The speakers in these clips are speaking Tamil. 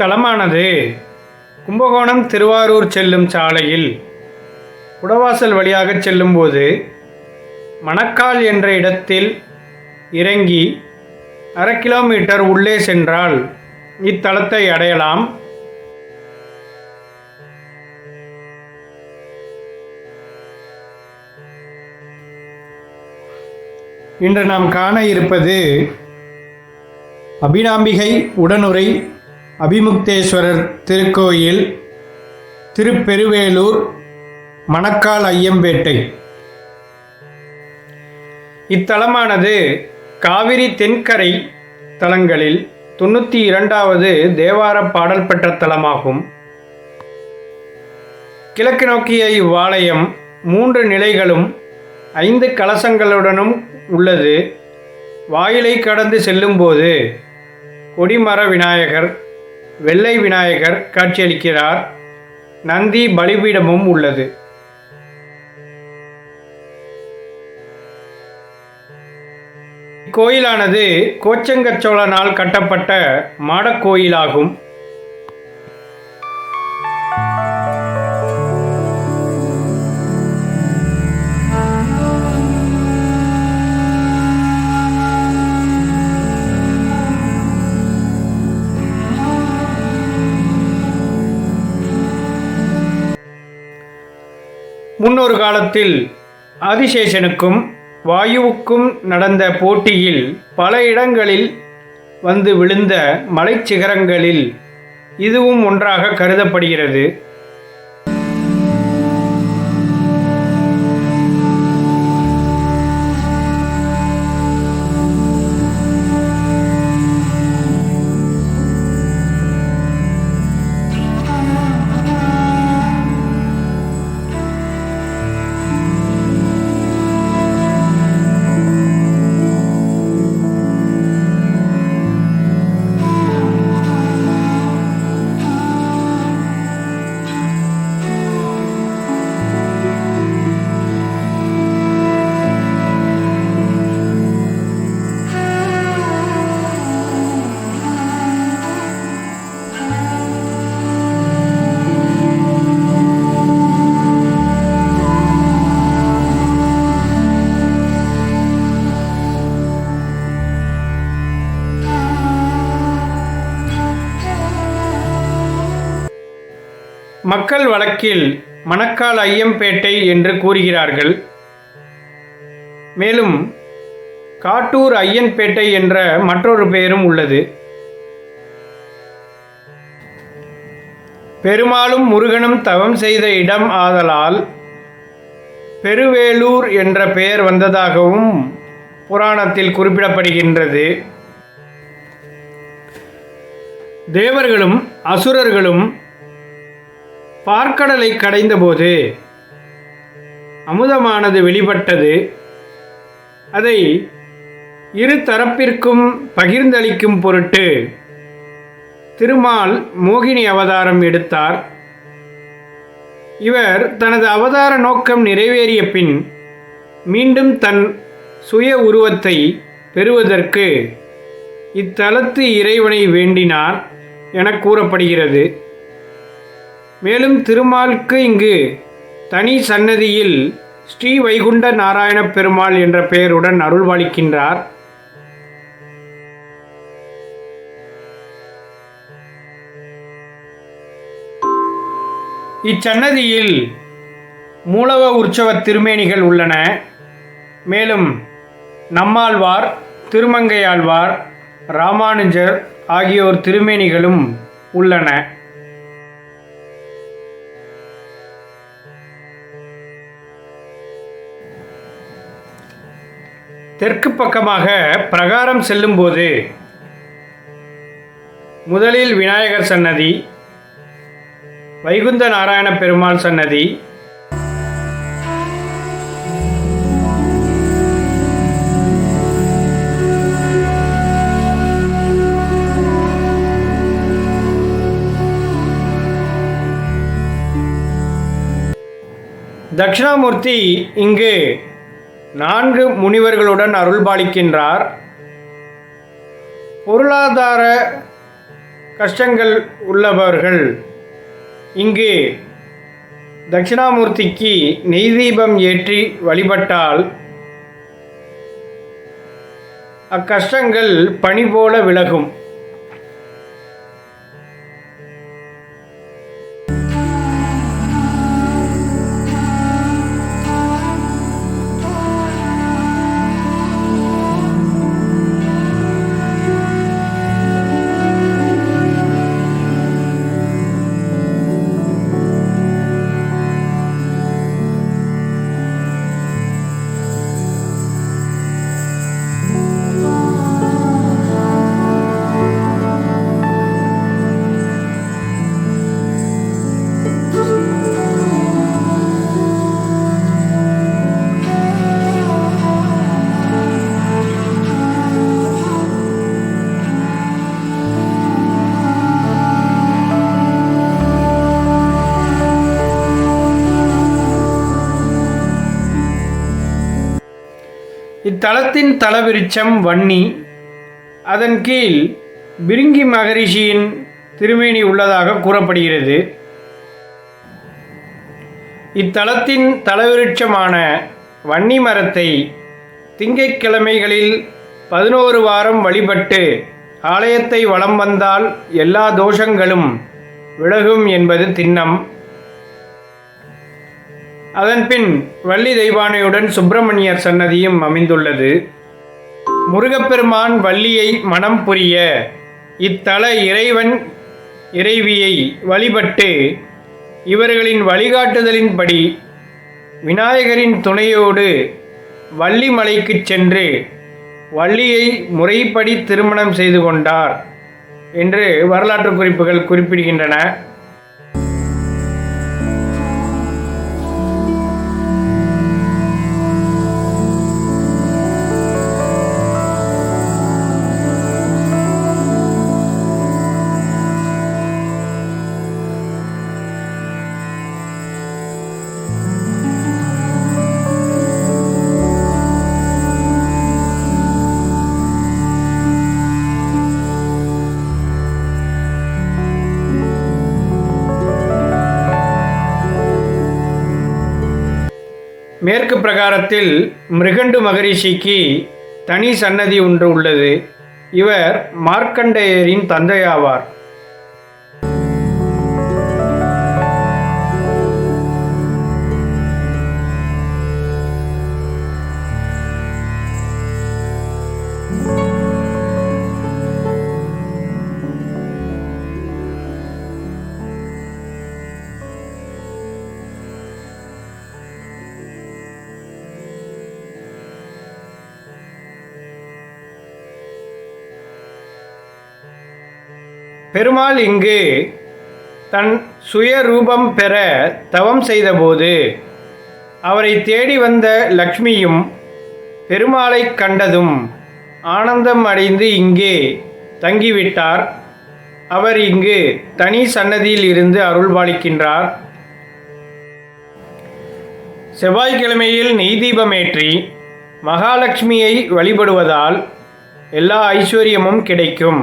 இத்தலமானது கும்பகோணம் திருவாரூர் செல்லும் சாலையில் குடவாசல் வழியாக செல்லும்போது மணக்கால் என்ற இடத்தில் இறங்கி 1/2 கிலோமீட்டர் உள்ளே சென்றால் இத்தலத்தை அடையலாம். இன்று நாம் காண இருப்பது அபிராம்பிகை உடனுறை அபிமுக்தேஸ்வரர் திருக்கோயில், திருப்பெருவேலூர், மணக்கால் ஐயம்பேட்டை. இத்தலமானது காவிரி தென்கரை தலங்களில் 92வது தேவார பாடல் பெற்ற தலமாகும். கிழக்கு நோக்கிய இவ்வாலயம் 3 நிலைகளும் 5 கலசங்களுடனும் உள்ளது. வாயிலை கடந்து செல்லும்போது கொடிமர விநாயகர், வெள்ளை விநாயகர் காட்சியளிக்கிறார். நந்தி பலிபீடமும் உள்ளது. இக்கோயிலானது கோச்சங்கச்சோழனால் கட்டப்பட்ட மாடக்கோயிலாகும். முன்னொரு காலத்தில் ஆதிசேஷனுக்கும் வாயுவுக்கும் நடந்த போட்டியில் பல இடங்களில் வந்து விழுந்த மலைச்சிகரங்களில் இதுவும் ஒன்றாக கருதப்படுகிறது. மக்கள் வழக்கில் மணக்கால் ஐயம்பேட்டை என்று கூறுகிறார்கள். மேலும் காட்டூர் ஐயன்பேட்டை என்ற மற்றொரு பெயரும் உள்ளது. பெருமாளும் முருகனும் தவம் செய்த இடம் ஆதலால் பெருவேலூர் என்ற பெயர் வந்ததாகவும் புராணத்தில் குறிப்பிடப்படுகின்றது. தேவர்களும் அசுரர்களும் பார்க்கடலை கடைந்தபோது அமுதமானது வெளிப்பட்டது. அதை இரு தரப்பிற்கும் பகிர்ந்தளிக்கும் பொருட்டு திருமால் மோகினி அவதாரம் எடுத்தார். இவர் தனது அவதார நோக்கம் நிறைவேறிய பின் மீண்டும் தன் சுய உருவத்தை பெறுவதற்கு இத்தலத்து இறைவனை வேண்டினார் என கூறப்படுகிறது. மேலும் திருமாலுக்கு இங்கு தனி சன்னதியில் ஸ்ரீ வைகுண்ட நாராயண பெருமாள் என்ற பெயருடன் அருள்பாலிக்கின்றார். இச்சன்னதியில் மூலவ உற்சவ திருமேனிகள் உள்ளன. மேலும் நம்மாழ்வார், திருமங்கையாழ்வார், ராமானுஜர் ஆகியோர் திருமேனிகளும் உள்ளன. தெற்கு பக்கமாக பிரகாரம் செல்லும்போது முதலில் விநாயகர் சன்னதி, வைகுந்த நாராயண பெருமாள் சன்னதி, தட்சிணாமூர்த்தி இங்கு 4 முனிவர்களுடன் அருள்பாலிக்கின்றார். பொருளாதார கஷ்டங்கள் உள்ளவர்கள் இங்கு தட்சிணாமூர்த்திக்கு நெய் தீபம் ஏற்றி வழிபட்டால் அக்கஷ்டங்கள் பனி போல விலகும். இத்தலத்தின் தலவிருட்சம் வன்னி. அதன் கீழ் பிருங்கி மகரிஷியின் திருமேனி உள்ளதாக கூறப்படுகிறது. இத்தலத்தின் தலவிருட்சமான வன்னி மரத்தை திங்கட்கிழமைகளில் 11 வாரம் வழிபட்டு ஆலயத்தை வலம் வந்தால் எல்லா தோஷங்களும் விலகும் என்பது திண்ணம். அதன்பின் வள்ளி தெய்வானையுடன் சுப்பிரமணியர் சன்னதியும் அமைந்துள்ளது. முருகப்பெருமான் வள்ளியை மனம் புரிய இத்தல இறைவன் இறைவியை வழிபட்டு இவர்களின் வழிகாட்டுதலின்படி விநாயகரின் துணையோடு வள்ளி மலைக்கு சென்று வள்ளியை முறைப்படி திருமணம் செய்து கொண்டார் என்று வரலாற்று குறிப்புகள் குறிப்பிடுகின்றன. மேற்கு பிரகாரத்தில் மிருகண்டு மகரிஷிக்கு தனி சன்னதி ஒன்று உள்ளது. இவர் மார்க்கண்டேயரின் தந்தையாவார். பெருமாள் இங்கு தன் சுயரூபம் பெற தவம் செய்தபோது அவரை தேடி வந்த லக்ஷ்மியும் பெருமாளை கண்டதும் ஆனந்தம் அடைந்து இங்கே தங்கிவிட்டார். அவர் இங்கு தனி சன்னதியில் இருந்து அருள்பாலிக்கின்றார். செவ்வாய்க்கிழமையில் நெய் தீபமேற்றி மகாலட்சுமியை வழிபடுவதால் எல்லா ஐஸ்வர்யமும் கிடைக்கும்.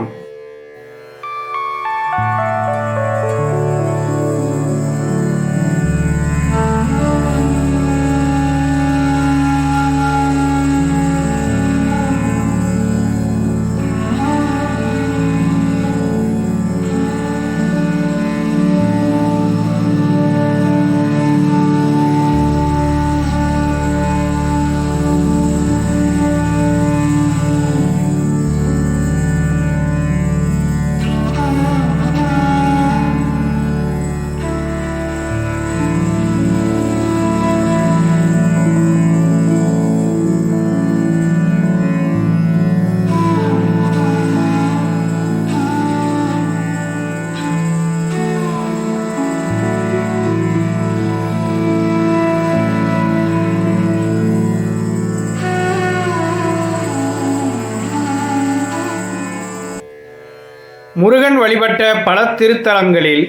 முருகன் வழிபட்ட பல திருத்தலங்களில்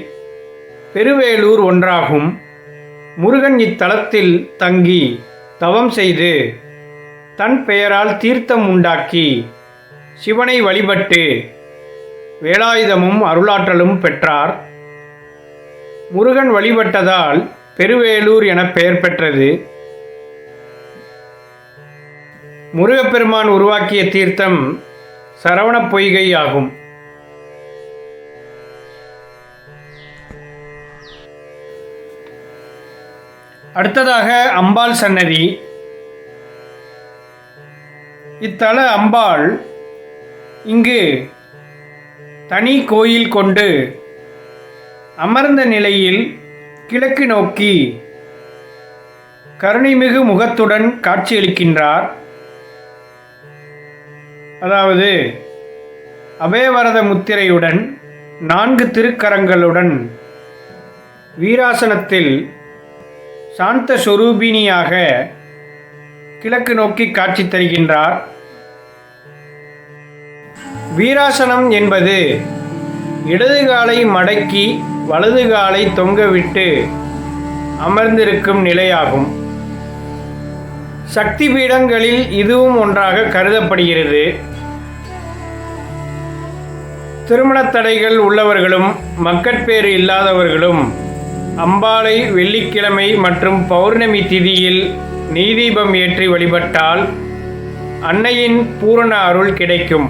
பெருவேலூர் ஒன்றாகும். முருகன் இத்தலத்தில் தங்கி தவம் செய்து தன் பெயரால் தீர்த்தம் உண்டாக்கி சிவனை வழிபட்டு வேலாயுதமும் அருளாற்றலும் பெற்றார். முருகன் வழிபட்டதால் பெருவேலூர் என பெயர் பெற்றது. முருகப்பெருமான் உருவாக்கிய தீர்த்தம் சரவணப் பொய்கை ஆகும். அடுத்ததாக அம்பாள் சன்னதி. இத்தல அம்பாள் இங்கு தனி கோயில் கொண்டு அமர்ந்த நிலையில் கிழக்கு நோக்கி கருணைமிகு முகத்துடன் காட்சியளிக்கின்றார். அதாவது அபயவரத முத்திரையுடன் 4 திருக்கரங்களுடன் வீராசனத்தில் சாந்த சொரூபிணியாக கிழக்கு நோக்கி காட்சி தருகின்றார். வீராசனம் என்பது இடது காலை மடக்கி வலது காலை தொங்கவிட்டு அமர்ந்திருக்கும் நிலையாகும். சக்தி பீடங்களில் இதுவும் ஒன்றாக கருதப்படுகிறது. திருமணத் தடைகள் உள்ளவர்களும் மக்கட்பேறு இல்லாதவர்களும் அம்பாளை வெள்ளிக்கிழமை மற்றும் பௌர்ணமி திதியில் நெய்தீபம் ஏற்றி வழிபட்டால் அன்னையின் பூரண அருள் கிடைக்கும்.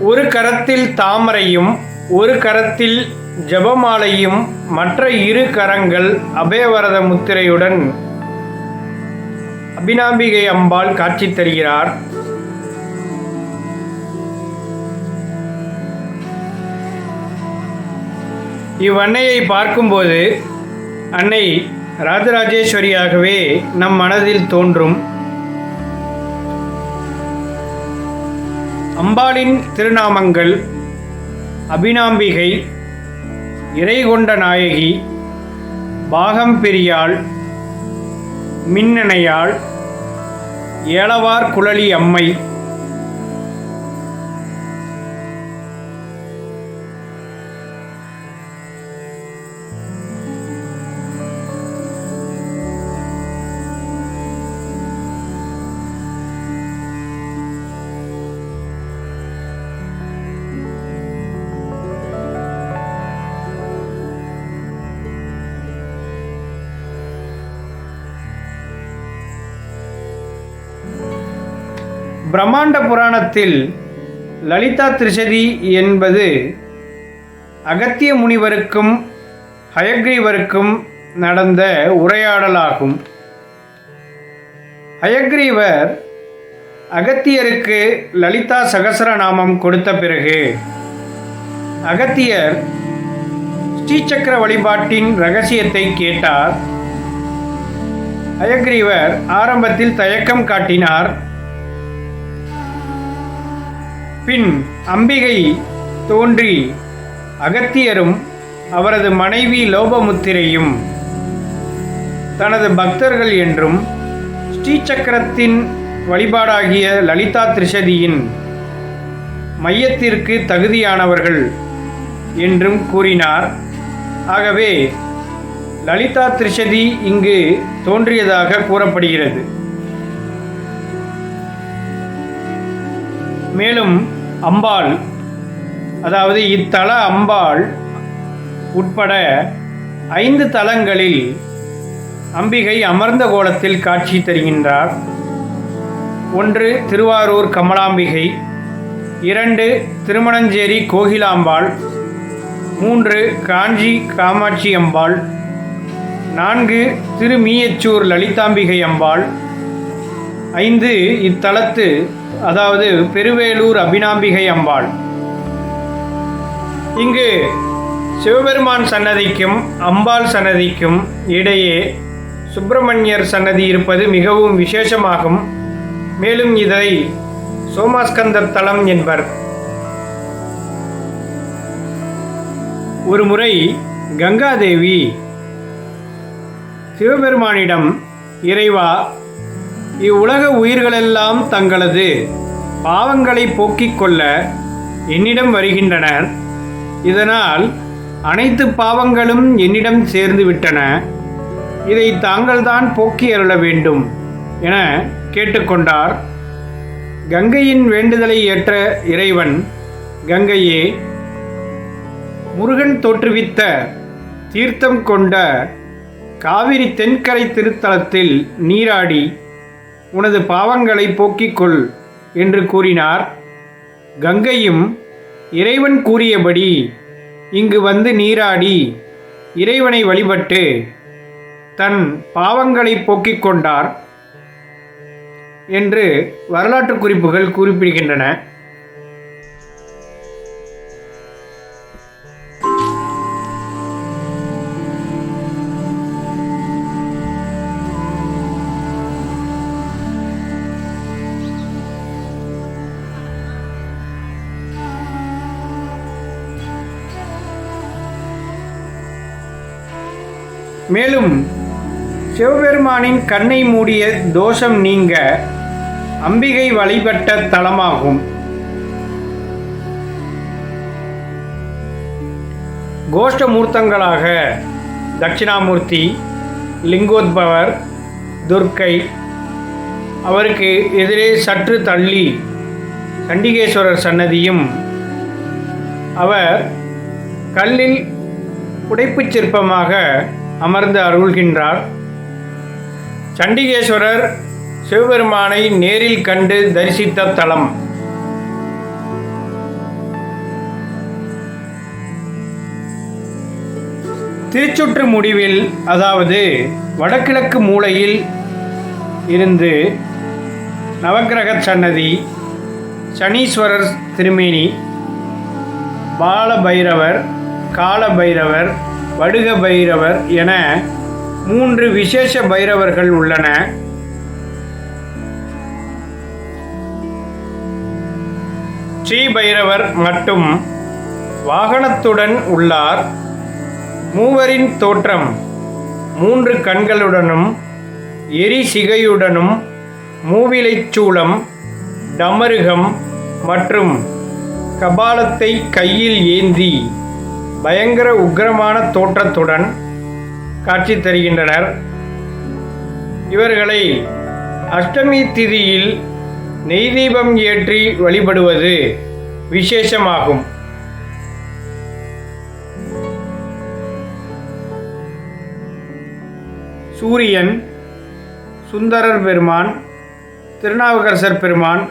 ஒரு கரத்தில் தாமரையும் ஒரு கரத்தில் ஜபமாலையும் மற்ற 2 கரங்கள் அபயவரத முத்திரையுடன் அபினாம்பிகை அம்பாள் காட்சி தருகிறார். இவ்வன்னையை பார்க்கும்போது அன்னை ராஜராஜேஸ்வரியாகவே நம் மனதில் தோன்றும். அம்பாளின் திருநாமங்கள் அபினாம்பிகை, இறைகொண்ட நாயகி, பாகம் பெரியாள், மின்னணையாள், ஏலவார் குழலி அம்மை. பிரம்மாண்ட புராணத்தில் லலிதா திரிசதி என்பது அகத்திய முனிவருக்கும் ஹயக்ரீவருக்கும் நடந்த உரையாடலாகும். ஹயக்ரீவர் அகத்தியருக்கு லலிதா சகசரநாமம் கொடுத்த பிறகு அகத்தியர் ஸ்ரீசக்கர வழிபாட்டின் இரகசியத்தை கேட்டார். ஹயக்ரீவர் ஆரம்பத்தில் தயக்கம் காட்டினார். பின் அம்பிகை தோன்றி அகத்தியரும் அவரது மனைவி லோபமுத்திரையும் தனது பக்தர்கள் என்றும் ஸ்ரீசக்கரத்தின் வழிபாடாகிய லலிதா திரிசதியின் மையத்திற்கு தகுதியானவர்கள் என்றும் கூறினார். ஆகவே லலிதா திரிசதி இங்கு தோன்றியதாக கூறப்படுகிறது. மேலும் அம்பாள், அதாவது இத்தல அம்பாள் உட்பட 5 தலங்களில் அம்பிகை அமர்ந்த கோலத்தில் காட்சி தருகின்றார். 1 திருவாரூர் கமலாம்பிகை, 2 திருமணஞ்சேரி கோகிலாம்பாள், 3 காஞ்சி காமாட்சி அம்பாள், 4 திருமீயச்சூர் லலிதாம்பிகை அம்பாள், 5 இத்தலத்து அதாவது பெருவேலூர் அபினாம்பிகை அம்பாள். இங்கு சிவபெருமான் சன்னதிக்கும் அம்பாள் சன்னதிக்கும் இடையே சுப்பிரமணியர் சன்னதி இருப்பது மிகவும் விசேஷமாகும். மேலும் இதை சோமாஸ்கந்தர் தலம் என்பர். ஒரு முறை கங்காதேவி சிவபெருமானிடம், இறைவா, இவ்வுலக உயிர்களெல்லாம் தங்களது பாவங்களை போக்கிக் கொள்ள என்னிடம் வருகின்றனர். இதனால் அனைத்து பாவங்களும் என்னிடம் சேர்ந்து விட்டன. இதை தாங்கள்தான் போக்கி அருள வேண்டும் என கேட்டுக்கொண்டார். கங்கையின் வேண்டுதலை ஏற்ற இறைவன், கங்கையே, முருகன் தோற்றுவித்த தீர்த்தம் கொண்ட காவிரி தென்கரை திருத்தலத்தில் நீராடி உனது பாவங்களை போக்கிக்கொள் என்று கூறினார். கங்கையும் இறைவன் கூறியபடி இங்கு வந்து நீராடி இறைவனை வழிபட்டு தன் பாவங்களை போக்கிக் கொண்டார் என்று வரலாற்று குறிப்புகள் குறிப்பிடுகின்றன. மேலும் சிவபெருமானின் கண்ணை மூடிய தோஷம் நீங்க அம்பிகை வழிபட்ட தலமாகும். கோஷ்ட மூர்த்தங்களாக தட்சிணாமூர்த்தி, லிங்கோத்பவர், துர்க்கை, அவருக்கு எதிரே சற்று தள்ளி சண்டிகேஸ்வரர் சன்னதியும், அவர் கல்லில் புடைப்புச் சிற்பமாக அமர்ந்து அருள்கின்றார். சண்டிகேஸ்வரர் சிவபெருமானை நேரில் கண்டு தரிசித்த தலம். திருச்சுற்று முடிவில், அதாவது வடகிழக்கு மூலையில் இருந்து நவக்கிரக சன்னதி, சனீஸ்வரர் திருமேனி, பாலபைரவர், காலபைரவர், வடுக பைரவர் என 3 விசேஷ பைரவர்கள் உள்ளன. ஸ்ரீ பைரவர் மட்டும் வாகனத்துடன் உள்ளார். மூவரின் தோற்றம் 3 கண்களுடனும் எரி சிகையுடனும் மூவிலைச் சூலம், டமருகம் மற்றும் கபாலத்தை கையில் ஏந்தி பயங்கர உக்கிரமான தோற்றத்துடன் காட்சி தருகின்றனர். இவர்களை அஷ்டமி திதியில் நெய் தீபம் ஏற்றி வழிபடுவது விசேஷமாகும். சூரியன், சுந்தரர் பெருமான், திருநாவுக்கரசர் பெருமான்,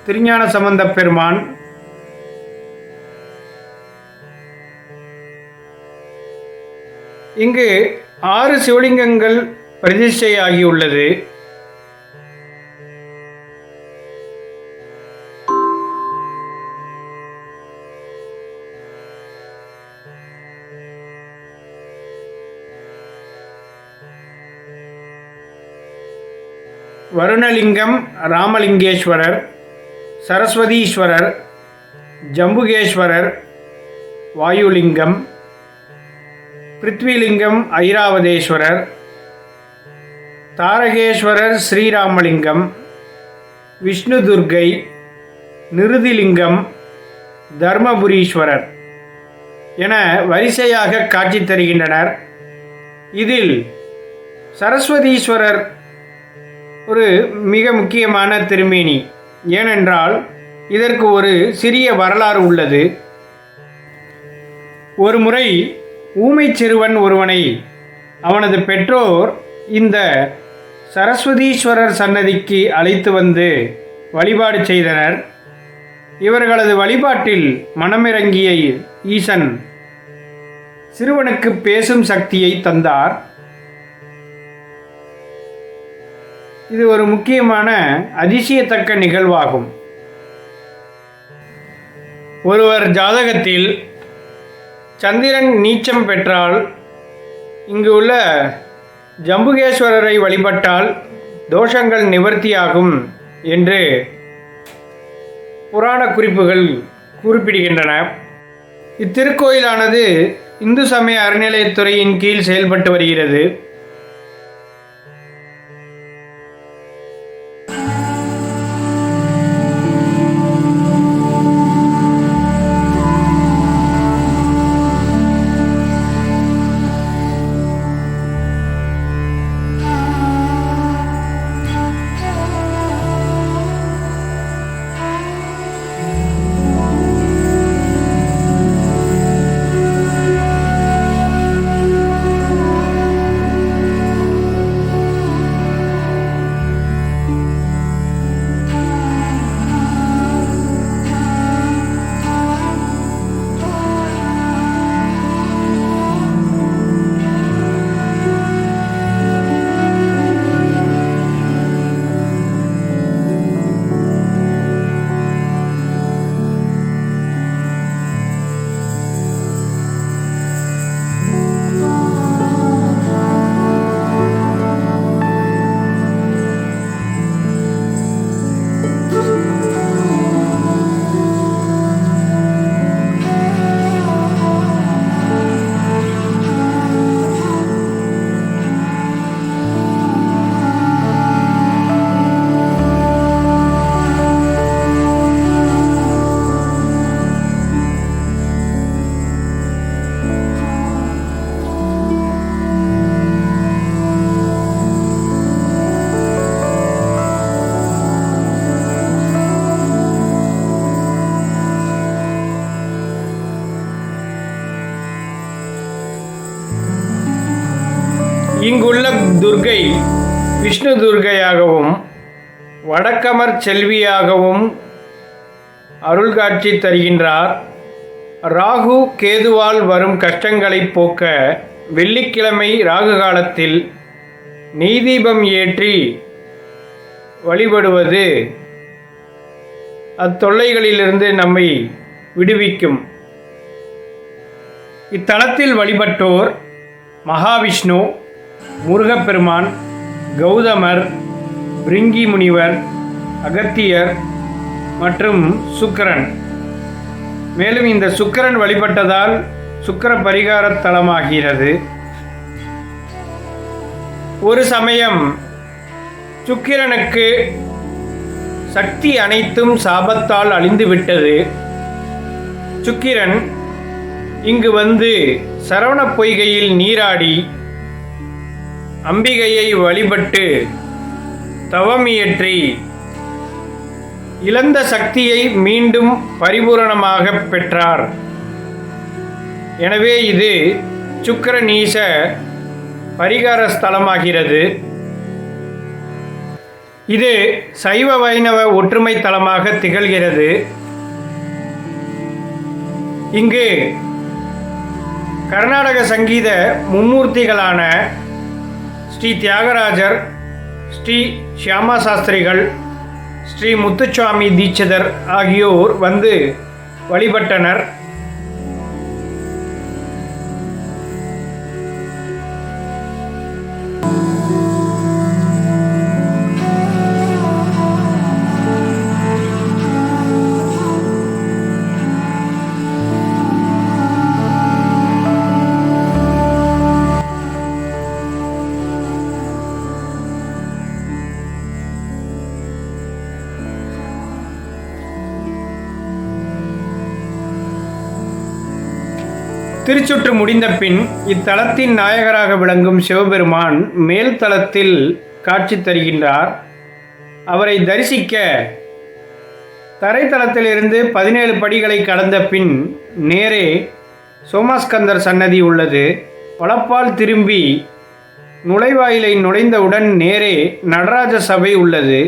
திருஞான சம்பந்த பெருமான், இங்கு 6 சிவலிங்கங்கள் பிரதிஷ்டையாகியுள்ளது. வருணலிங்கம், ராமலிங்கேஸ்வரர், சரஸ்வதீஸ்வரர், ஜம்புகேஸ்வரர், வாயுலிங்கம், பிருத்விலிங்கம், ஐராவதேஸ்வரர், தாரகேஸ்வரர், ஸ்ரீராமலிங்கம், விஷ்ணு துர்க்கை, நிருதிலிங்கம், தர்மபுரீஸ்வரர் என வரிசையாக காட்சி தருகின்றனர். இதில் சரஸ்வதீஸ்வரர் ஒரு மிக முக்கியமான திருமேனி. ஏனென்றால் இதற்கு ஒரு சிறிய வரலாறு உள்ளது. ஒரு முறை ஊமை சிறுவன் ஒருவனை அவனது பெற்றோர் இந்த சரஸ்வதீஸ்வரர் சன்னதிக்கு அழைத்து வந்து வழிபாடு செய்தனர். இவர்களது வழிபாட்டில் மனமிறங்கிய ஈசன் சிறுவனுக்கு பேசும் சக்தியை தந்தார். இது ஒரு முக்கியமான அதிசயத்தக்க நிகழ்வாகும். ஒருவர் ஜாதகத்தில் சந்திரன் நீச்சம் பெற்றால் இங்கு உள்ள ஜம்புகேஸ்வரரை வழிபட்டால் தோஷங்கள் நிவர்த்தியாகும் என்று புராண குறிப்புகள் குறிப்பிடுகின்றன. இத்திருக்கோயிலானது இந்து சமய அறநிலையத்துறையின் கீழ் செயல்பட்டு வருகிறது. இங்குள்ள துர்க்கை விஷ்ணு துர்க்கையாகவும் வடக்கமர் செல்வியாகவும் அருள்காட்சி தருகின்றார். ராகு கேதுவால் வரும் கஷ்டங்களை போக்க வெள்ளிக்கிழமை ராகு காலத்தில் நெய் தீபம் ஏற்றி வழிபடுவது அத்தொல்லைகளிலிருந்து நம்மை விடுவிக்கும். இத்தலத்தில் வழிபட்டோர் மகாவிஷ்ணு, முருகப்பெருமான், கௌதமர், பிருங்கி முனிவர், அகத்தியர் மற்றும் சுக்கிரன். மேலும் இந்த சுக்கிரன் வழிபட்டதால் சுக்கிர பரிகார தலமாகிறது. ஒரு சமயம் சுக்கிரனுக்கு சக்தி அனைத்தும் சாபத்தால் அழிந்துவிட்டது. சுக்கிரன் இங்கு வந்து சரவண பொய்கையில் நீராடி அம்பிகையை வழிபட்டு தவமியற்றி இழந்த சக்தியை மீண்டும் பரிபூரணமாக பெற்றார். எனவே இது சுக்கிரநீச பரிகார ஸ்தலமாகிறது. இது சைவ வைணவ ஒற்றுமை தலமாக திகழ்கிறது. இங்கு கர்நாடக சங்கீத மும்மூர்த்திகளான ஸ்ரீ தியாகராஜர், ஸ்ரீ ஷியாமா சாஸ்திரிகள், ஸ்ரீ முத்துசுவாமி தீட்சிதர் ஆகியோர் வந்து வழிபட்டனர். திருச்சுற்று முடிந்த பின் இத்தலத்தின் நாயகராக விளங்கும் சிவபெருமான் மேல் தளத்தில் காட்சி தருகின்றார். அவரை தரிசிக்க தரைத்தளத்திலிருந்து 17 படிகளை கடந்த பின் நேரே சோமாஸ்கந்தர் சன்னதி உள்ளது. வலப்பால் திரும்பி நுழைவாயிலை நுழைந்தவுடன் நேரே நடராஜ சபை உள்ளது.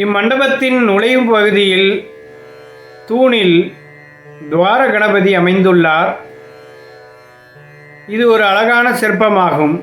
இம்மண்டபத்தின் நுழையும் பகுதியில் தூணில் துவார கணபதி அமைந்துள்ளார். இது ஒரு அழகான சிற்பமாகும்.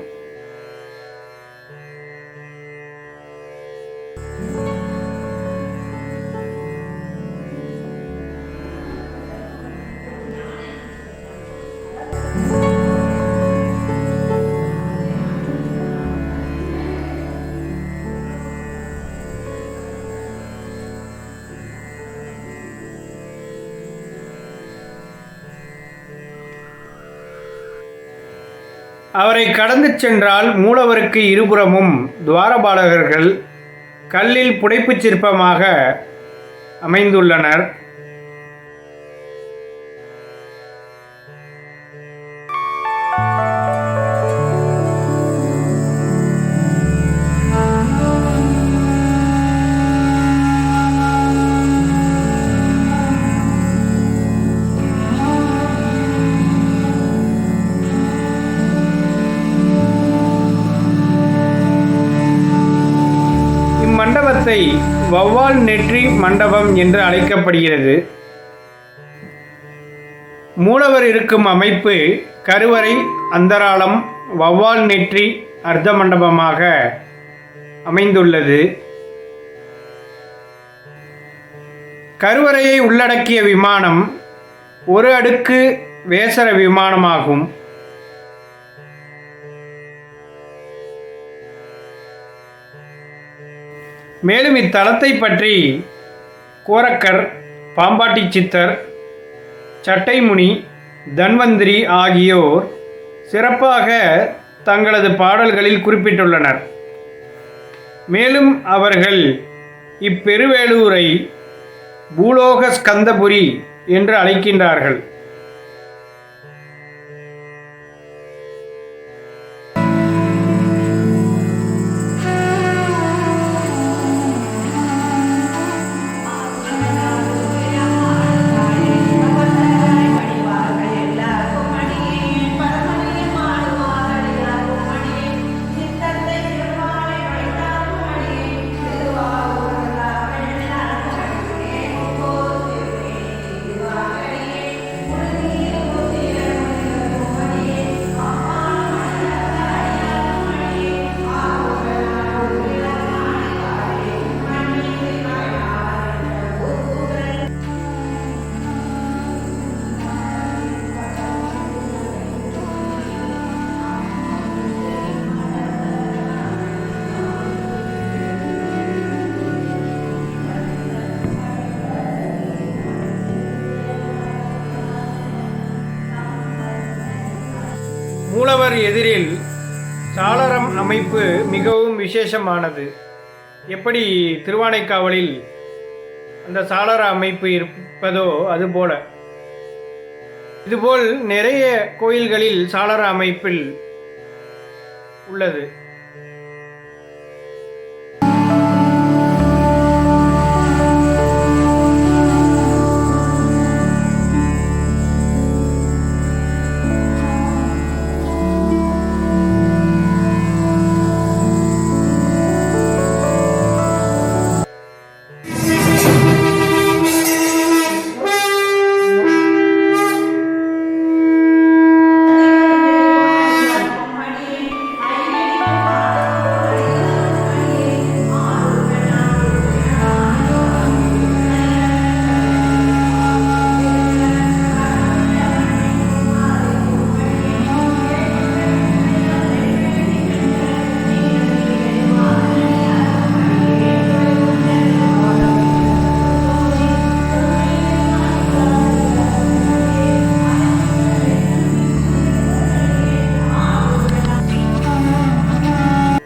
அவரை கடந்து சென்றால் மூலவருக்கு இருபுறமும் துவாரபாலகர்கள் கல்லில் புடைப்புச் சிற்பமாக அமைந்துள்ளனர். மண்டபத்தை வௌவால் நெற்றி மண்டபம் என்று அழைக்கப்படுகிறது. மூலவர் இருக்கும் அமைப்பு கருவறை, அந்தராளம், வௌவால் நெற்றி அர்த்த மண்டபமாக அமைந்துள்ளது. கருவறையை உள்ளடக்கிய விமானம் ஒரு அடுக்கு வேசர விமானமாகும். மேலும் இத்தலத்தை பற்றி கோரக்கர், பாம்பாட்டி சித்தர், சட்டைமுனி, தன்வந்திரி ஆகியோர் சிறப்பாக தங்களது பாடல்களில் குறிப்பிட்டுள்ளனர். மேலும் அவர்கள் இப்பெருவேளூரை பூலோக ஸ்கந்தபுரி என்று அழைக்கின்றார்கள். மூலவர் எதிரில் சாளரம் அமைப்பு மிகவும் விசேஷமானது. எப்படி திருவானைக்காவலில் அந்த சாளர அமைப்பு இருப்பதோ அதுபோல, இதுபோல் நிறைய கோயில்களில் சாளர அமைப்பில் உள்ளது.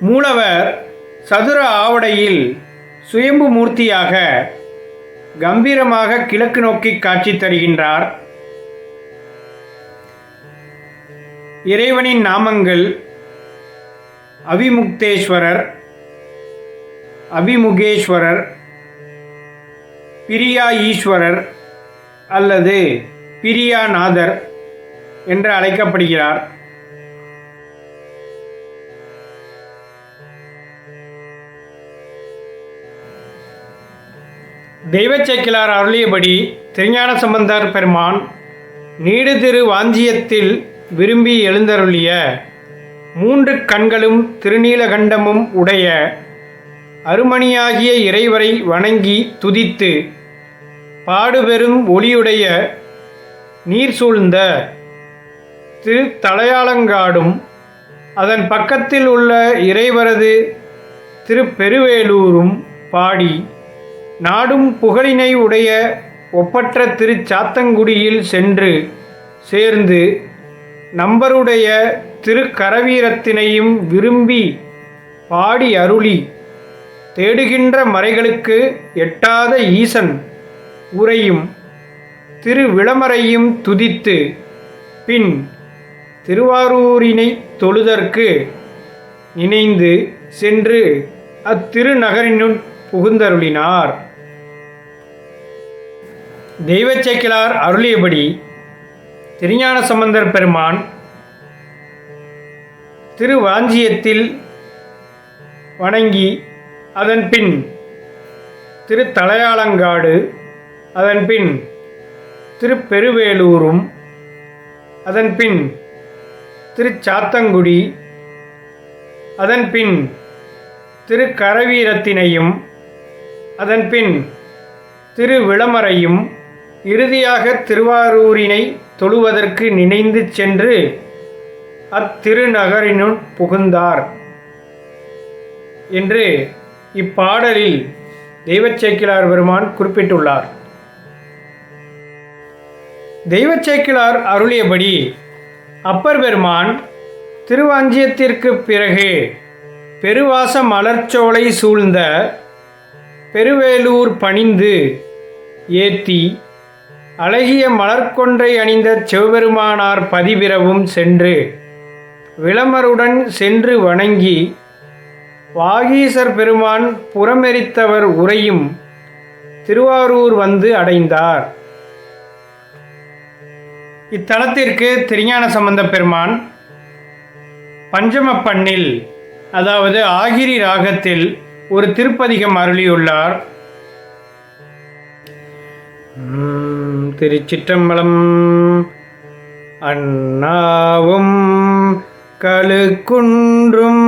மூலவர் சதுர ஆவடையில் சுயம்பு மூர்த்தியாக கம்பீரமாக கிழக்கு நோக்கி காட்சி தருகின்றார். இறைவனின் நாமங்கள் அவிமுக்தேஸ்வரர், அபிமுகேஸ்வரர், பிரியா ஈஸ்வரர் அல்லது பிரியாநாதர் என்று அழைக்கப்படுகிறார். தெய்வச்சேக்கிழார் அருளியபடி திருஞான சம்பந்தர் பெருமான் நீடு திரு வாஞ்சியத்தில் விரும்பி எழுந்தருளிய 3 கண்களும் திருநீலகண்டமும் உடைய அருமணியாகிய இறைவரை வணங்கி துதித்து பாடுபெரும் ஒளியுடைய நீர் சூழ்ந்த திரு தலையாலங்காடும் அதன் பக்கத்தில் உள்ள இறைவரது திருப்பெருவேலூரும் பாடி நாடும் புகழினை உடைய ஒப்பற்ற திருச்சாத்தங்குடியில் சென்று சேர்ந்து நம்பருடைய திருக்கரவீரத்தினையும் விரும்பி பாடி அருளி தேடுகின்ற மறைகளுக்கு எட்டாத ஈசன் உரையும் திருவிளமரையும் துதித்து பின் திருவாரூரினை தொழுதற்கு நினைந்து சென்று அத்திருநகரினுள் புகுந்தருளினார். தெய்வச்சேக்கிழார் அருளியபடி திருஞான சம்பந்தர் பெருமான் திருவாஞ்சியத்தில் வணங்கி அதன்பின் திரு தலையாலங்காடு, அதன்பின் திருப்பெருவேலூரும், அதன்பின் திருச்சாத்தங்குடி, அதன்பின் திருக்கரவீரத்தினையும், அதன்பின் திருவிளமரையும், இறுதியாக திருவாரூரினை தொழுவதற்கு நினைந்து சென்று அத்திருநகரினுள் புகுந்தார் என்று இப்பாடலில் தெய்வச்சேக்கிழார் பெருமான் குறிப்பிட்டுள்ளார். தெய்வச்சேக்கிழார் அருளியபடி அப்பர் பெருமான் திருவாஞ்சியத்திற்கு பிறகு பெருவாச மலர்ச்சோலை சூழ்ந்த பெருவேலூர் பணிந்து ஏத்தி அழகிய மலர்கொன்றை அணிந்த சிவபெருமானார் பதிவிரவும் சென்று விளமருடன் சென்று வணங்கி வாகீசர் பெருமான் புறமெரித்தவர் உரையும் திருவாரூர் வந்து அடைந்தார். இத்தலத்திற்கு திருஞான சம்பந்த பெருமான் பஞ்சம பண்ணில், அதாவது ஆகிரி ராகத்தில் ஒரு திருப்பதிகம் அருளியுள்ளார். திருச்சிற்றம்பலம். அண்ணாவும் கழுக்குன்றும்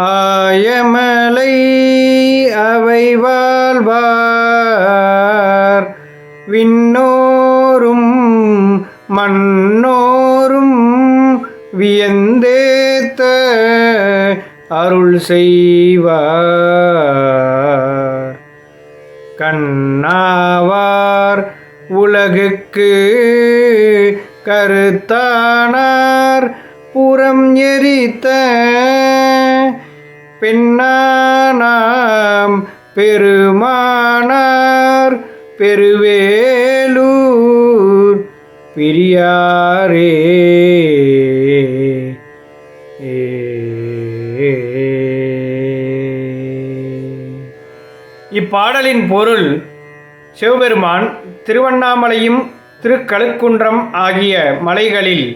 ஆயமலை அவை வாழ்வார் விண்ணோரும் மண்ணோரும் வியந்தேத்த அருள் செய்வார். கண்ணாவார் உலகுக்கு கருத்தானார் புறம் எரித்த பெண்ணானாம் பெருமானார் பெருவேலூர் பிரியாரே. இப்பாடலின் பொருள், சிவபெருமான் திருவண்ணாமலையும் திருக்கழுக்குன்றம் ஆகிய மலைகளில்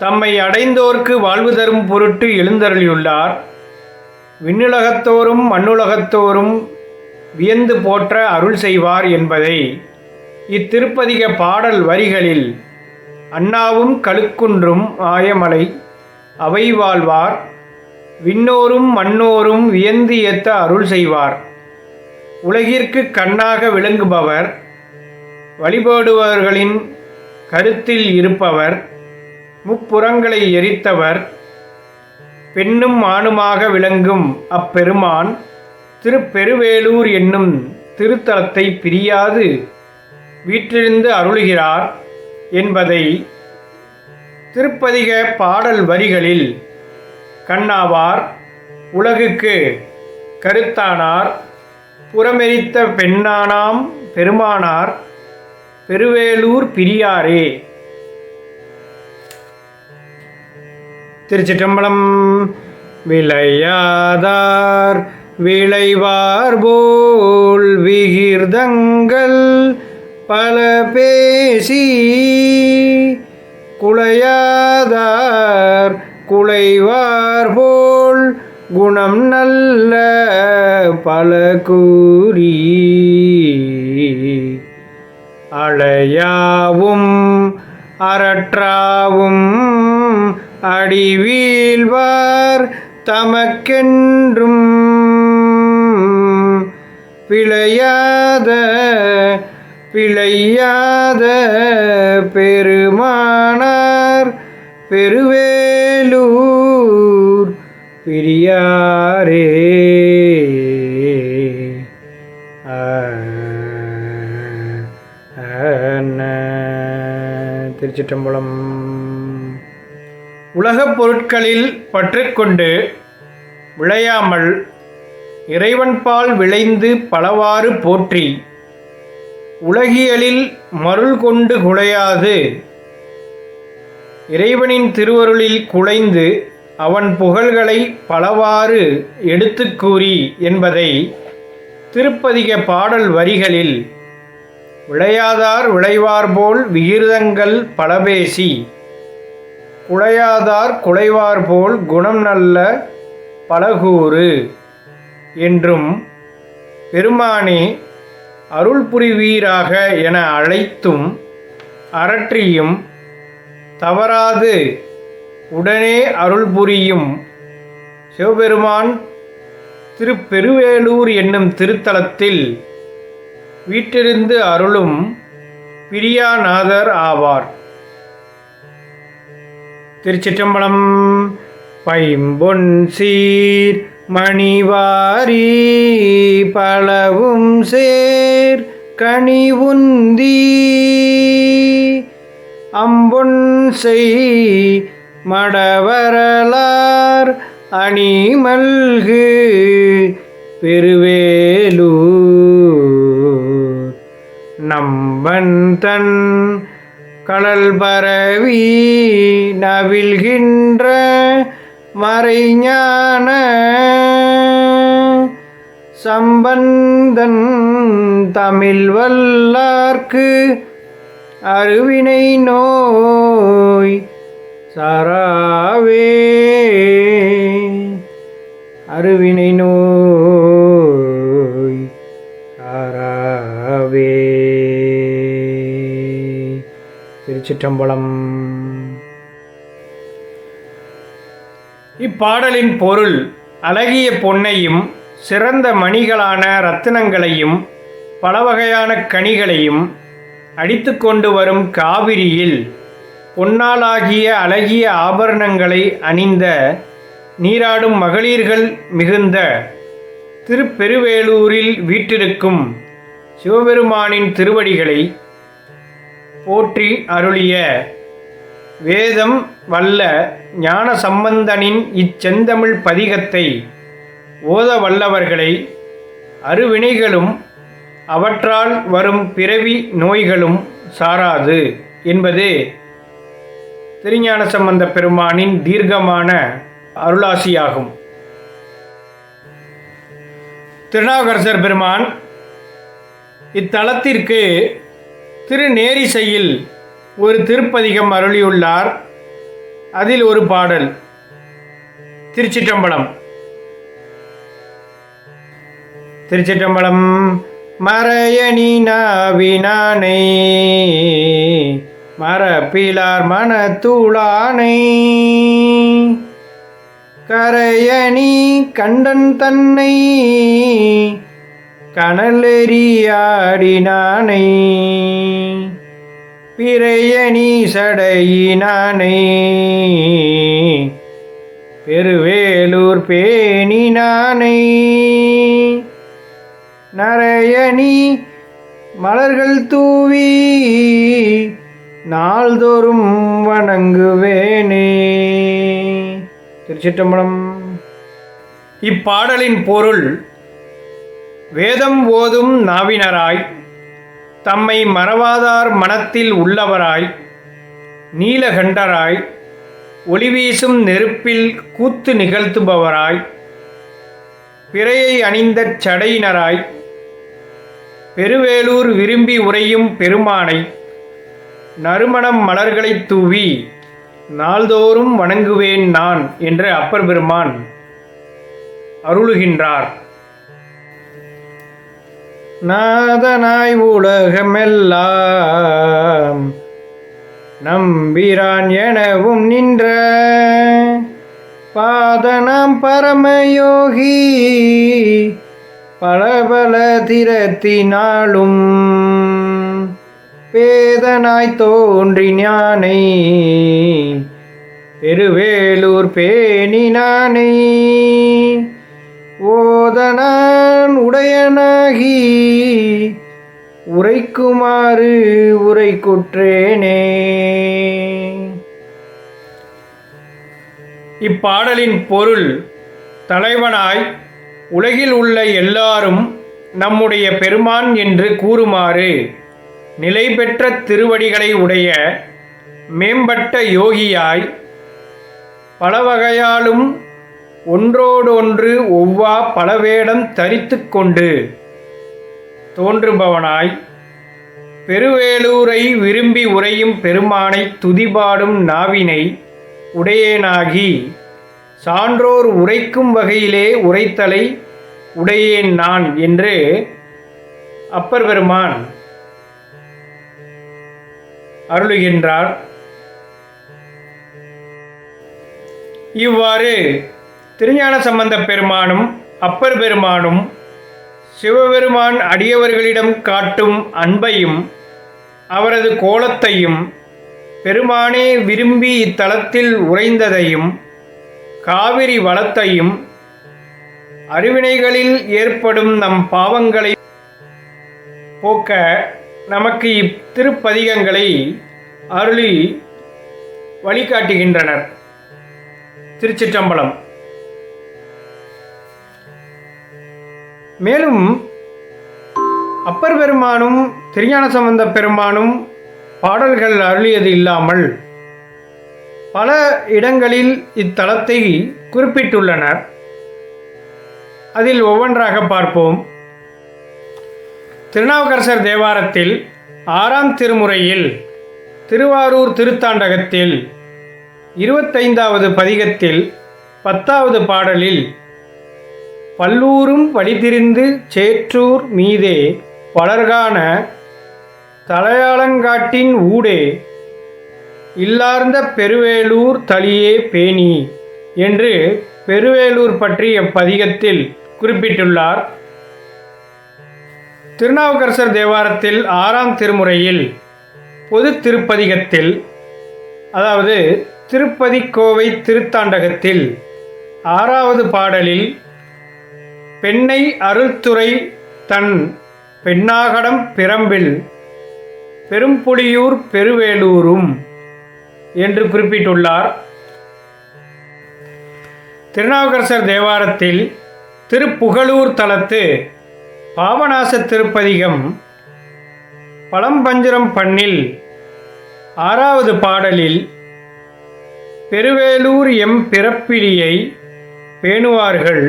தம்மை அடைந்தோர்க்கு வாழ்வு தரும் பொருட்டு எழுந்தருளியுள்ளார். விண்ணுலகத்தோறும் மண்ணுலகத்தோறும் வியந்து போற்ற அருள் செய்வார் என்பதை இத்திருப்பதிக பாடல் வரிகளில் அண்ணாவும் கழுக்குன்றும் ஆயமலை அவை வாழ்வார் விண்ணோரும் மண்ணோரும் வியந்து ஏத்த அருள் செய்வார். உலகிற்கு கண்ணாக விளங்குபவர், வழிபடுபவர்களின் கருத்தில் இருப்பவர், முப்புறங்களை எரித்தவர், பெண்ணும் ஆணுமாக விளங்கும் அப்பெருமான் திருப்பெருவேலூர் என்னும் திருத்தலத்தை பிரியாது வீற்றிருந்து அருளுகிறார் என்பதை திருப்பதிக பாடல் வரிகளில் கண்ணாவார், உலகுக்கு கருத்தானார், புறமெரித்த பெண்ணானாம் பெருமானார் பெருவேலூர் பிரியாரே. திருச்சிற்றம்பலம். விளையாதார் விளைவார் போல் விகிர்தங்கள் பல பேசி குளையாதார் குளைவார் போல் குணம் நல்ல பல கூறி அழையாவும் அரற்றாவும் அடிவீழ்வார் தமக்கென்றும் பிழையாத பெருமானார் பெருவேலூர் பிரியாரே. திருச்சிற்றம்பலம். உலகப் பொருட்களில் பற்றுக்கொண்டு விளையாமல் இறைவன்பால் விளைந்து பலவாறு போற்றி உலகியலில் மருள் கொண்டு குலையாது இறைவனின் திருவருளில் குலைந்து அவன் புகழ்களை பலவாறு எடுத்து கூறி என்பதை திருப்பதிக பாடல் வரிகளில் விளையாதார் விளைவார் போல் விகிர்தங்கள் பலபேசி குளையாதார் குலைவார் போல் குணம் நல்ல பலகூறு என்றும் பெருமானே அருள் புரிவீராக என அழைத்தும் அரற்றியும் தவறாது உடனே அருள் புரியும் சிவபெருமான் திருப்பெருவேலூர் என்னும் திருத்தலத்தில் வீற்றிருந்து அருளும் பிரியாநாதர் ஆவார். திருச்சிற்றம்பலம். பைம்பொன் சீர் மணிவாரி பலவும் சேர் கனிவுந்தி அம்பொன் செய் மடவரலார் அணிமல்கு பெருவேலூர் நம்பன் தன் கடல் பரவி நவில்கின்ற மறைஞான சம்பந்தன் தமிழ் வல்லார்க்கு அருவினை நோய் சாராவே அருவினை நோய் சாராவே. திருச்சிற்றம்பலம். இப்பாடலின் பொருள், அழகிய பொன்னையும் சிறந்த மணிகளான இரத்தினங்களையும் பல வகையான கனிகளையும் அடித்து கொண்டு வரும் காவிரியில் பொன்னாலாகிய அழகிய ஆபரணங்களை அணிந்த நீராடும் மகளிர்கள் மிகுந்த திருப்பெருவேலூரில் வீற்றிருக்கும் சிவபெருமானின் திருவடிகளை போற்றி அருளிய வேதம் வல்ல ஞான சம்பந்தனின் இச்செந்தமிழ் பதிகத்தை ஓத வல்லவர்களை அருவினைகளும் அவற்றால் வரும் பிறவி நோய்களும் சாராது என்பது திருஞான சம்பந்த பெருமானின் தீர்க்கமான அருளாசியாகும். திருநாவுக்கரசர் பெருமான் இத்தலத்திற்கு திருநேரிசையில் ஒரு திருப்பதிகம் அருளியுள்ளார். அதில் ஒரு பாடல். திருச்சிற்றம்பலம். திருச்சிற்றம்பலம். மறையணி நாவினானை மரப்பிலார் மனத்தூளானை கரையணி கண்டன் தன்னை கனலெறியாடினானை பிறையணி சடையினானை பெருவேலூர் பேணினானை நரையணி மலர்கள் தூவி நாள்தோறும் வணங்குவேனே. திருச்சிற்றம்பலம். இப்பாடலின் பொருள்: வேதம் ஓதும் நாவினராய், தம்மை மறவாதார் மனத்தில் உள்ளவராய், நீலகண்டராய், ஒளிவீசும் நெருப்பில் கூத்து நிகழ்த்துபவராய், பிறையை அணிந்த சடையினராய், பெருவேலூர் விரும்பி உறையும் பெருமானை நறுமணம் மலர்களைத் தூவி நாள்தோறும் வணங்குவேன் நான் என்று அப்பர் பெருமான் அருளுகின்றார். நாதனாய் உலகமெல்லாம் நம்பிரான் எனவும் நின்ற பாதனாம் பரமயோகி பலபல திறத்தினாலும் பேதனாய் தோன்றி ஞானை பெருவேலூர் பேணினானை ஓதனான் உடையனாகி உரைக்குமாறு உரைக்குற்றேனே. இப்பாடலின் பொருள்: தலைவனாய் உலகில் உள்ள எல்லாரும் நம்முடைய பெருமான் என்று கூறுமாறு நிலை பெற்ற திருவடிகளை உடைய மேம்பட்ட யோகியாய், பல வகையாலும் ஒன்றோடொன்று ஒவ்வா பலவேடம் தரித்து கொண்டு தோன்றுபவனாய், பெருவேலூரை விரும்பி உறையும் பெருமானை துதிபாடும் நாவினை உடையேனாகி, சான்றோர் உரைக்கும் வகையிலே உரைத்தலை உடையேன் நான் என்று அப்பர் பெருமான் அருளுகின்றார். இவ்வாறு திருஞான சம்பந்த பெருமானும் அப்பர் பெருமானும் சிவபெருமான் அடியவர்களிடம் காட்டும் அன்பையும் அவரது கோலத்தையும் பெருமானே விரும்பி இத்தலத்தில் உறைந்ததையும் காவிரி வளத்தையும் அறிவினைகளில் ஏற்படும் நம் பாவங்களை போக்க நமக்கு இத்திருப்பதிகங்களை அருளி வழிகாட்டுகின்றனர். திருச்சிற்றம்பலம். மேலும் அப்பர் பெருமானும் திருஞான சம்பந்த பெருமானும் பாடல்கள் அருளியது இல்லாமல் பல இடங்களில் இத்தலத்தை குறிப்பிட்டுள்ளனர். அதில் ஒவ்வொன்றாக பார்ப்போம். திருநாவுக்கரசர் தேவாரத்தில் 6ஆம் திருமுறையில் திருவாரூர் திருத்தாண்டகத்தில் 25வது பதிகத்தில் 10வது பாடலில் பல்லூரும் வழிதிரிந்து சேற்றூர் மீதே பலர்கான தலையாளங்காட்டின் ஊடே இல்லார்ந்த பெருவேலூர் தளியே பேணி என்று பெருவேலூர் பற்றிய பதிகத்தில் குறிப்பிட்டுள்ளார். திருநாவுக்கரசர் தேவாரத்தில் 6ஆம் திருமுறையில் பொது திருப்பதிகத்தில், அதாவது திருப்பதிக்கோவை திருத்தாண்டகத்தில் 6வது பாடலில் பெண்ணை அருள்துறை தன் பெண்ணாகடம் பிரம்பில் பெரும்புலியூர் பெருவேலூரும் என்று குறிப்பிட்டுள்ளார். திருநாவுக்கரசர் தேவாரத்தில் திருப்புகழூர் தலத்து பாபநாச திருப்பதிகம் பழம்பஞ்சுரம் பண்ணில் 6வது பாடலில் பெருவேலூர் எம் பிறப்பிலியை பேணுவார்கள்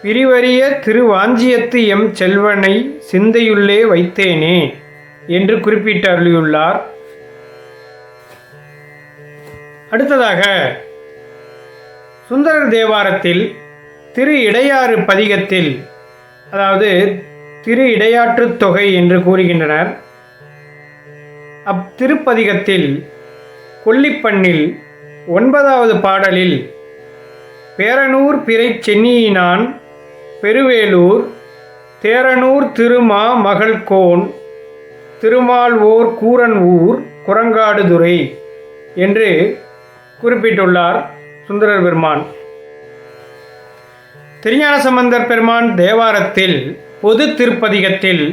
பிரிவரிய திருவாஞ்சியத்து எம் செல்வனை சிந்தையுள்ளே வைத்தேனே என்று குறிப்பிட்டு அருளியுள்ளார். அடுத்ததாக சுந்தரர் தேவாரத்தில் திரு இடையாறு பதிகத்தில், அதாவது திரு இடையாற்றுத் தொகை என்று கூறுகின்றனர், அத்திருப்பதிகத்தில் கொல்லிப்பண்ணில் 9வது பாடலில் பேரனூர் பிறை சென்னியினான் பெருவேலூர் தேரனூர் திருமா மகள்கோன் திருமால்வோர் கூரன் ஊர் குரங்காடுதுறை என்று குறிப்பிட்டுள்ளார் சுந்தரர் பெருமான். திருஞான சம்பந்தர் பெருமான் தேவாரத்தில் பொது திருப்பதிகத்தில்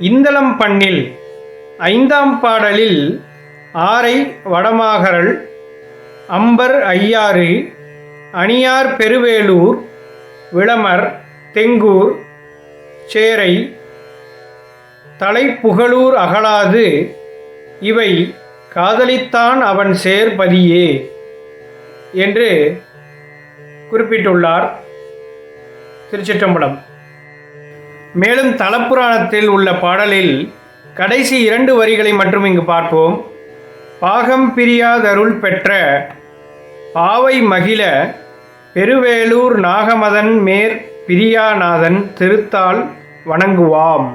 இந்தளம் பண்ணில் 5ஆம் பாடலில் ஆரை வடமாகரல் அம்பர் ஐயாறு அணியார் பெருவேலூர் விளமர் தெங்கூர் சேரை தலைப்புகழூர் அகலாது இவை காதலித்தான் அவன் சேர்பதியே என்று குறிப்பிட்டுள்ளார். திருச்சிற்றம்பலம். மேலும் தலப்புராணத்தில் உள்ள பாடலில் கடைசி 2 வரிகளை மட்டும் இங்கு பார்ப்போம். பாகம் பிரியாதருள் பெற்ற பாவை மகிழ பெருவேலூர் நாகமதன் மேற் பிரியாநாதன் திருத்தாள் வணங்குவாம்.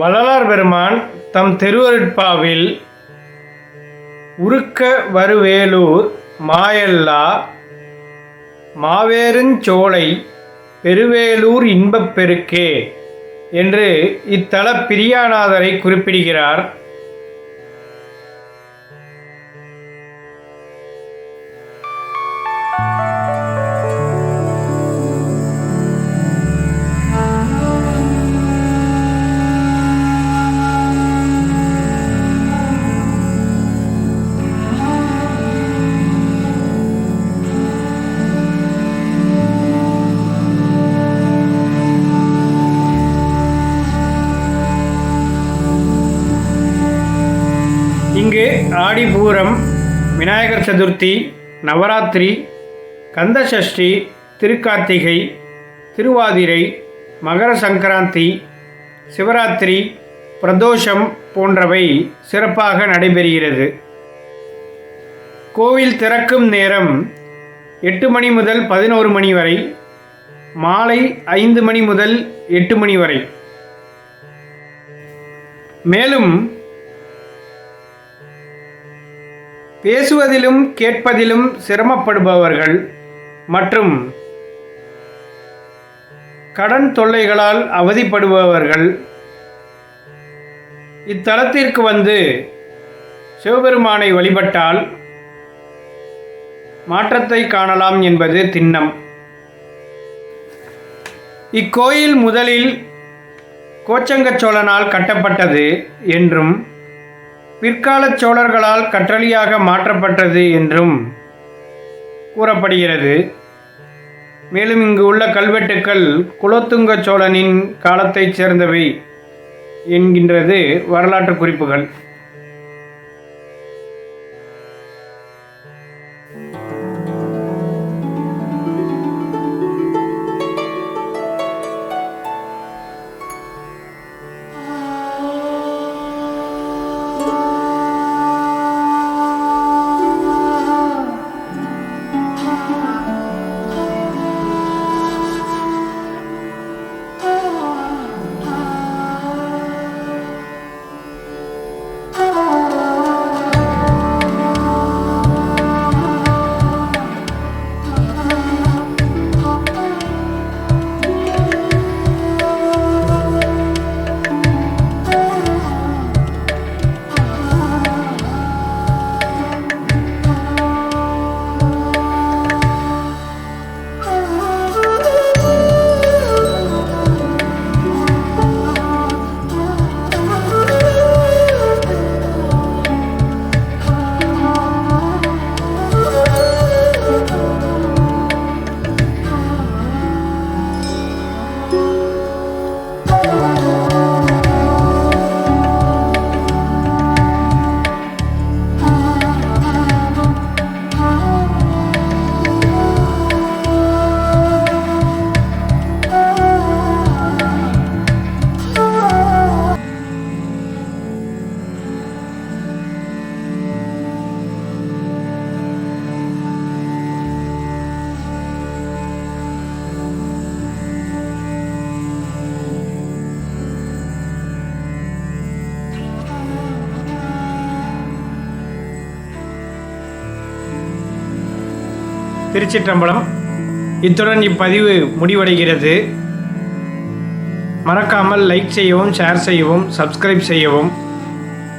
வள்ளலார் பெருமான் தம் திருவருட்பாவில் உருக்க வருவேலூர் மாயல்லா மாவேருஞ்சோலை பெருவேலூர் இன்பப் பெருக்கே என்று இத்தல பிரியாநாதரை குறிப்பிடுகிறார். இங்கு ஆடிப்பூரம், விநாயகர் சதுர்த்தி, நவராத்திரி, கந்தசஷ்டி, திருக்கார்த்திகை, திருவாதிரை, மகர சங்கராந்தி, சிவராத்திரி, பிரதோஷம் போன்றவை சிறப்பாக நடைபெறுகிறது. கோவில் திறக்கும் நேரம் 8 மணி முதல் 11 மணி வரை, மாலை 5 மணி முதல் 8 மணி வரை. மேலும் பேசுவதிலும் கேட்பதிலும் சிரமப்படுபவர்கள் மற்றும் கடன் தொல்லைகளால் அவதிப்படுபவர்கள் இத்தலத்திற்கு வந்து சிவபெருமானை வழிபட்டால் மாற்றத்தை காணலாம் என்பது திண்ணம். இக்கோயில் முதலில் கோச்சங்கச் சோழனால் கட்டப்பட்டது என்றும் பிற்காலச் சோழர்களால் கற்றளியாக மாற்றப்பட்டது என்றும் கூறப்படுகிறது. மேலும் இங்கு உள்ள கல்வெட்டுக்கள் குலோத்துங்க சோழனின் காலத்தைச் சேர்ந்தவை என்கின்றது வரலாற்று குறிப்புகள். திருச்சிற்றம்பலம். இத்துடன் இப்பதிவு முடிவடைகிறது. மறக்காமல் லைக் செய்யவும், ஷேர் செய்யவும், சப்ஸ்கிரைப் செய்யவும்.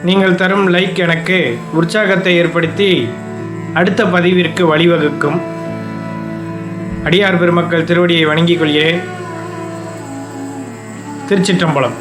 நீங்கள் தரும் லைக் எனக்கு உற்சாகத்தை ஏற்படுத்தி அடுத்த பதிவிற்கு வழிவகுக்கும். அடியார் பெருமக்கள் திருவடியை வணங்கிக் கொள்கிறேன். திருச்சிற்றம்பலம்.